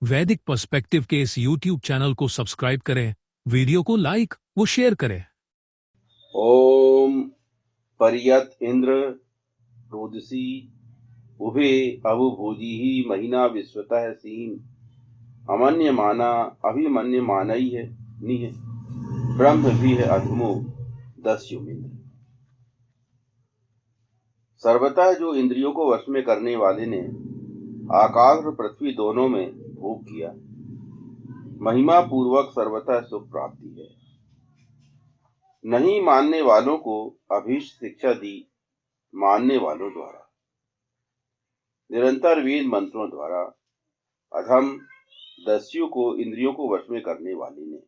वैदिक पर्सपेक्टिव के इस YouTube चैनल को सब्सक्राइब करें, वीडियो को लाइक व शेयर करें। ओम परियत इंद्र रोदसी उभे अबुभूजिहि महिना विश्वतः सीम अमन्य माना अभिमन्य मानई है निह ब्रह्म भी है अधमो दस्युमिंद्र। सर्वतः जो इंद्रियों को वश में करने वाले ने आकाश और पृथ्वी दोनों में भोग किया, महिमा पूर्वक सर्वतः सुख प्राप्ति है। नहीं मानने वालों को अभीष्ट शिक्षा दी मानने वालों द्वारा, निरंतर वेद मंत्रों द्वारा अधम दस्यु को इंद्रियों को वश में करने वाले ने।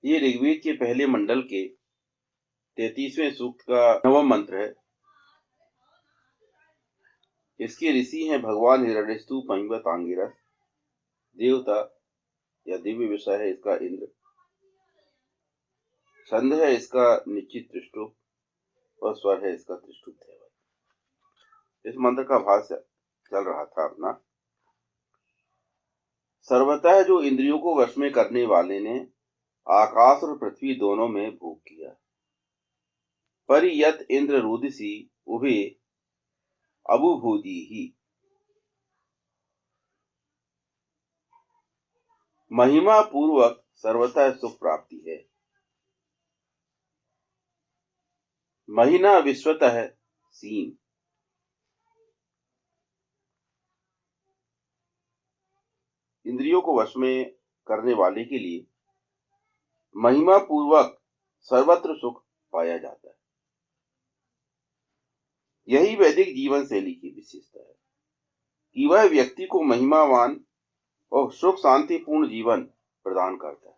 ये ऋग्वेद के पहले मंडल के 33वें सूक्त का 9वां मंत्र है। इसके ऋषि हैं भगवान हिरण्यस्तु महिमत आंगिरस। देवता या दिव्य विषय है इसका इंद्र। छंद है इसका निश्चित त्रिष्टुप और स्वर है इसका त्रिष्टुप दैवत। इस मंत्र का भाष्य चल रहा था अपना। सर्वतः जो इंद्रियों को वश में करने वाले ने आकाश और पृथ्वी दोनों में भोग किया, परियत इंद्र रुदसी उभे अबुभूजिहि महिमा पूर्वक सर्वतः सुख प्राप्ति है। महीना विश्वतः सीम, इंद्रियों को वश में करने वाले के लिए महिमा पूर्वक सर्वत्र सुख पाया जाता है। यही वैदिक जीवन शैली की विशेषता है कि वह व्यक्ति को महिमावान और सुख शांतिपूर्ण जीवन प्रदान करता है।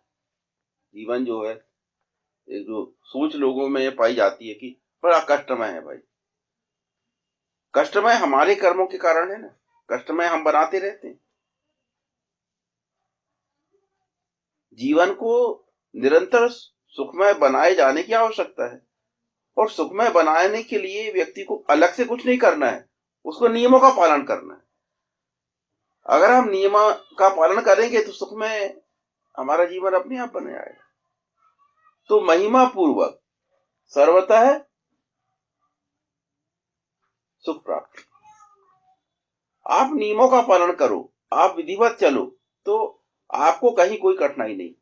जीवन जो है, एक जो सोच लोगों में पाई जाती है कि बड़ा कष्टमय है भाई। कष्टमय हमारे कर्मों के कारण है ना, कष्टमय हम बनाते रहते हैं। जीवन को निरंतर सुखमय बनाए जाने की आवश्यकता है, और सुखमय बनाने के लिए व्यक्ति को अलग से कुछ नहीं करना है, उसको नियमों का पालन करना है। अगर हम नियमों का पालन करेंगे तो सुखमय हमारा जीवन अपने आप बन जाएगा। तो महिमा पूर्वक सर्वतः सुख प्राप्त। आप नियमों का पालन करो, आप विधिवत चलो, तो आपको कहीं कोई कठिनाई नहीं।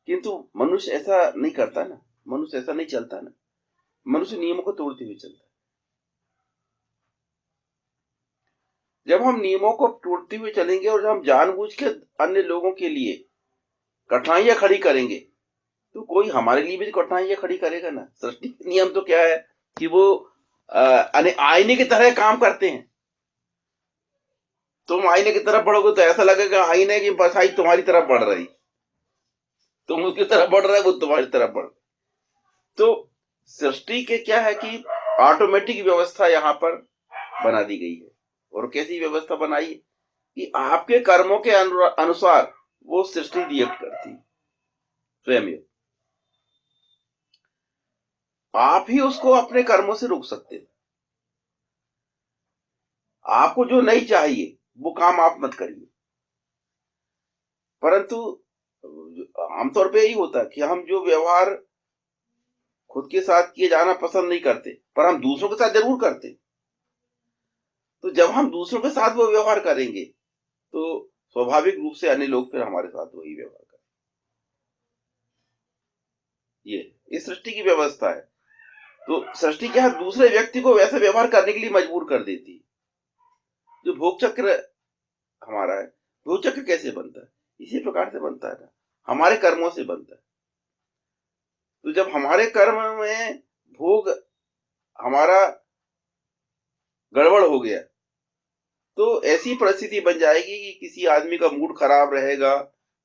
किंतु मनुष्य ऐसा नहीं करता ना, मनुष्य ऐसा नहीं चलता ना। मनुष्य नियमों को तोड़ते हुए चलता है। जब हम नियमों को तोड़ते हुए चलेंगे और जब हम जानबूझ के अन्य लोगों के लिए कठिनाइयां खड़ी करेंगे, तो कोई हमारे लिए भी कठिनाइयां खड़ी करेगा ना। सृष्टि के नियम तो क्या है कि वो आईने की तरह काम करते हैं। तुम आईने की तरफ बढ़ोगे तो ऐसा लगेगा आईने की बसाई तुम्हारी तरफ बढ़ रही, तुम उसकी तरफ बढ़ रहे, वो तुम्हारी तरफ बढ़। तो सृष्टि के क्या है कि ऑटोमेटिक व्यवस्था यहाँ पर बना दी गई है। और कैसी व्यवस्था बनाई है कि आपके कर्मों के अनुसार वो सृष्टि रिएक्ट करती है स्वयं। आप ही उसको अपने कर्मों से रोक सकते हैं। आपको जो नहीं चाहिए वो काम आप मत करिए। परंतु आमतौर पे यही होता है कि हम जो व्यवहार खुद के साथ किए जाना पसंद नहीं करते, पर हम दूसरों के साथ जरूर करते। तो जब हम दूसरों के साथ वो व्यवहार करेंगे तो स्वाभाविक रूप से अन्य लोग फिर हमारे साथ वही व्यवहार करें। ये सृष्टि की व्यवस्था है। तो सृष्टि क्या है, दूसरे व्यक्ति को वैसे व्यवहार करने के लिए मजबूर कर देती है। जो भोग चक्र हमारा है, भोग चक्र कैसे बनता है? इसी प्रकार से बनता है ना, हमारे कर्मों से बनता है। तो जब हमारे कर्म में भोग हमारा गड़बड़ हो गया, तो ऐसी परिस्थिति बन जाएगी कि किसी आदमी का मूड खराब रहेगा,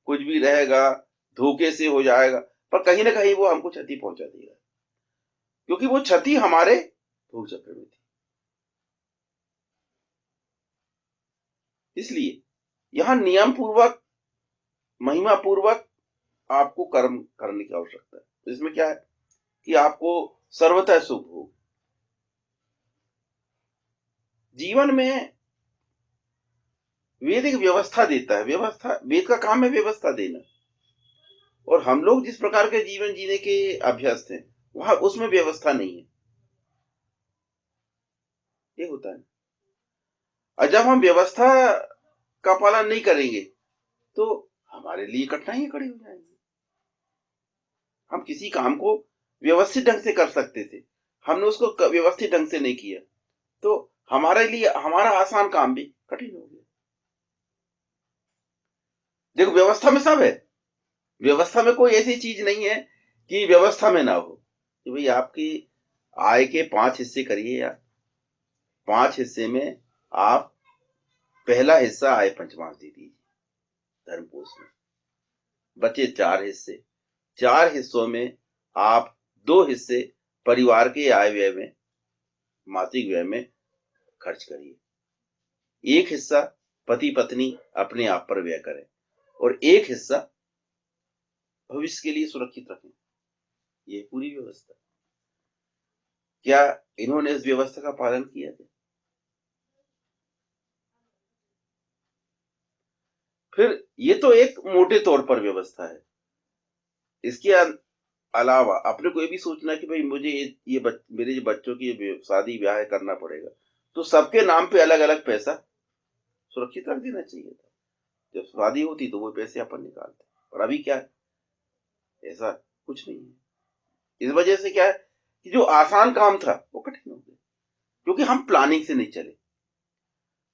कुछ भी रहेगा, धोखे से हो जाएगा, पर कहीं ना कहीं वो हमको क्षति पहुंचा देगा, क्योंकि वो क्षति हमारे भोग चक्र में थी। इसलिए यहां नियम पूर्वक, महिमा पूर्वक आपको कर्म करने की आवश्यकता है। तो इसमें क्या है कि आपको सर्वतः सुख हो। जीवन में वेद एक व्यवस्था देता है। व्यवस्था, वेद का काम है व्यवस्था देना। और हम लोग जिस प्रकार के जीवन जीने के अभ्यस्त हैं, वहां उसमें व्यवस्था नहीं है। ये होता है। और जब हम व्यवस्था का पालन नहीं करेंगे तो हमारे लिए कठिनाइयां खड़ी हो जाएंगी। हम किसी काम को व्यवस्थित ढंग से कर सकते थे, हमने उसको व्यवस्थित ढंग से नहीं किया, तो हमारे लिए हमारा आसान काम भी कठिन हो गया। देखो, व्यवस्था में सब है। व्यवस्था में कोई ऐसी चीज नहीं है कि व्यवस्था में ना हो। कि भाई आपकी आय के 5 हिस्से करिए, या 5 हिस्से में आप पहला हिस्सा आय पंचमांश दे दीजिए धर्म कोष में, बचे 4 हिस्से। 4 हिस्सों में आप 2 हिस्से परिवार के आय व्यय में, मासिक व्यय में खर्च करिए। एक हिस्सा पति पत्नी अपने आप पर व्यय करें, और एक हिस्सा भविष्य के लिए सुरक्षित रखें। ये पूरी व्यवस्था। क्या इन्होंने इस व्यवस्था का पालन किया था? फिर ये तो एक मोटे तौर पर व्यवस्था है। इसके अलावा अपने को ये भी सोचना कि भाई मुझे मेरे जो बच्चों की शादी ब्याह करना पड़ेगा, तो सबके नाम पे अलग अलग पैसा सुरक्षित रख देना चाहिए था। जब शादी होती तो वो पैसे अपन निकालते, और अभी क्या है? ऐसा कुछ नहीं है। इस वजह से क्या है कि जो आसान काम था वो कठिन हो गया, क्योंकि हम प्लानिंग से नहीं चले।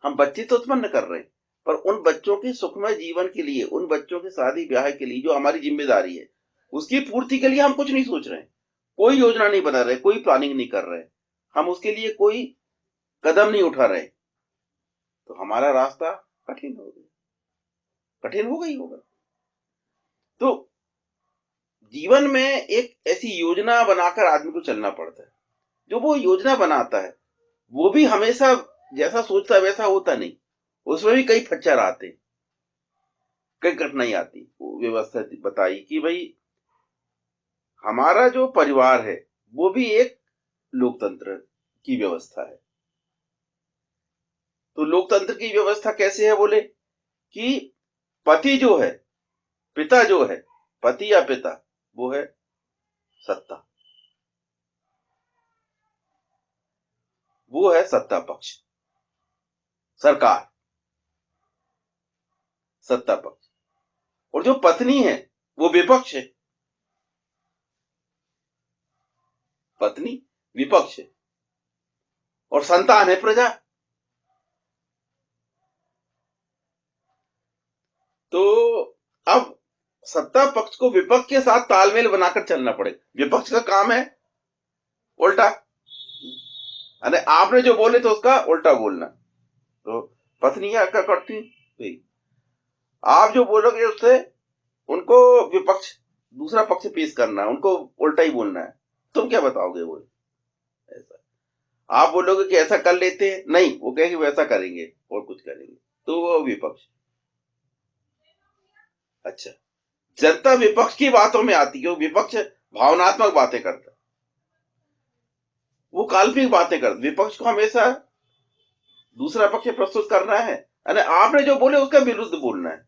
हम बच्चे तो उत्पन्न कर रहे हैं, पर उन बच्चों के सुखमय जीवन के लिए, उन बच्चों के शादी ब्याह के लिए जो हमारी जिम्मेदारी है, उसकी पूर्ति के लिए हम कुछ नहीं सोच रहे हैं। कोई योजना नहीं बना रहे, कोई प्लानिंग नहीं कर रहे, हम उसके लिए कोई कदम नहीं उठा रहे, तो हमारा रास्ता कठिन हो गया, कठिन हो गई होगा। तो जीवन में एक ऐसी योजना बनाकर आदमी को चलना पड़ता है। जो वो योजना बनाता है वो भी हमेशा जैसा सोचता है वैसा होता नहीं, उसमें भी कई फच्चर आते, कई कठिनाई आती। वो व्यवस्था बताई कि भाई हमारा जो परिवार है वो भी एक लोकतंत्र की व्यवस्था है। तो लोकतंत्र की व्यवस्था कैसे है बोले कि पति जो है, पिता जो है, पति या पिता, वो है सत्ता, वो है सत्ता पक्ष, सरकार, सत्ता पक्ष। और जो पत्नी है वो विपक्ष है, पत्नी विपक्ष है, और संतान है प्रजा। तो अब सत्ता पक्ष को विपक्ष के साथ तालमेल बनाकर चलना पड़ेगा। विपक्ष का काम है उल्टा, अरे आपने जो बोले तो उसका उल्टा बोलना। तो पत्नियां क्या करती भाई, आप जो बोलोगे उससे उनको विपक्ष, दूसरा पक्ष पेश करना है, उनको उल्टा ही बोलना है। तुम क्या बताओगे? वो ऐसा आप बोलोगे कि ऐसा कर लेते हैं, नहीं, वो कहेंगे वैसा करेंगे और कुछ करेंगे, तो वो विपक्ष। अच्छा, जनता विपक्ष की बातों में आती है, विपक्ष भावनात्मक बातें करता, वो काल्पनिक बातें करता। विपक्ष को हमेशा दूसरा पक्ष प्रस्तुत करना है, यानी आपने जो बोले उसका विरुद्ध बोलना है,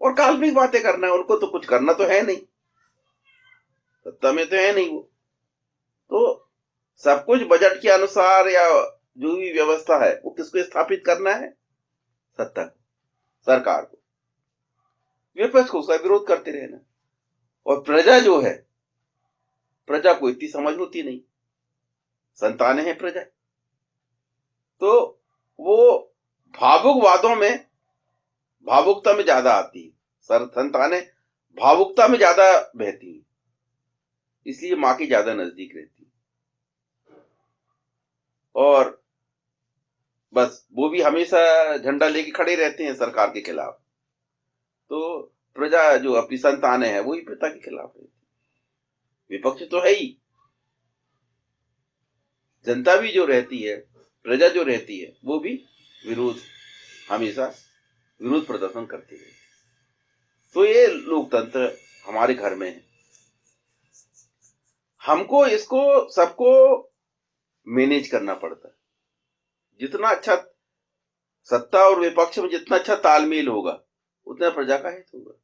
और काल्पनिक बातें करना है। उनको तो कुछ करना तो है नहीं, सत्ता में तो है नहीं वो। तो सब कुछ बजट के अनुसार, या जो भी व्यवस्था है वो किसको स्थापित करना है? सत्ता को, सरकार को। विपक्ष को उसका विरोध करते रहना। और प्रजा जो है, प्रजा को इतनी समझ होती नहीं, संतानें हैं प्रजा, तो वो भावुक वादों में, भावुकता में ज्यादा आती है। संतानें भावुकता में ज्यादा बहती है, इसलिए मां की ज्यादा नजदीक रहती है। और बस वो भी हमेशा झंडा लेके खड़े रहते हैं सरकार के खिलाफ। तो प्रजा जो अपनी संतानें हैं वही पिता के खिलाफ रहती है। विपक्ष तो है ही, जनता भी जो रहती है, प्रजा जो रहती है, वो भी विरोध, हमेशा विरोध प्रदर्शन करती है। तो ये लोकतंत्र हमारे घर में है। हमको इसको सबको मैनेज करना पड़ता है। जितना अच्छा सत्ता और विपक्ष में जितना अच्छा तालमेल होगा, उतना प्रजा का हित होगा।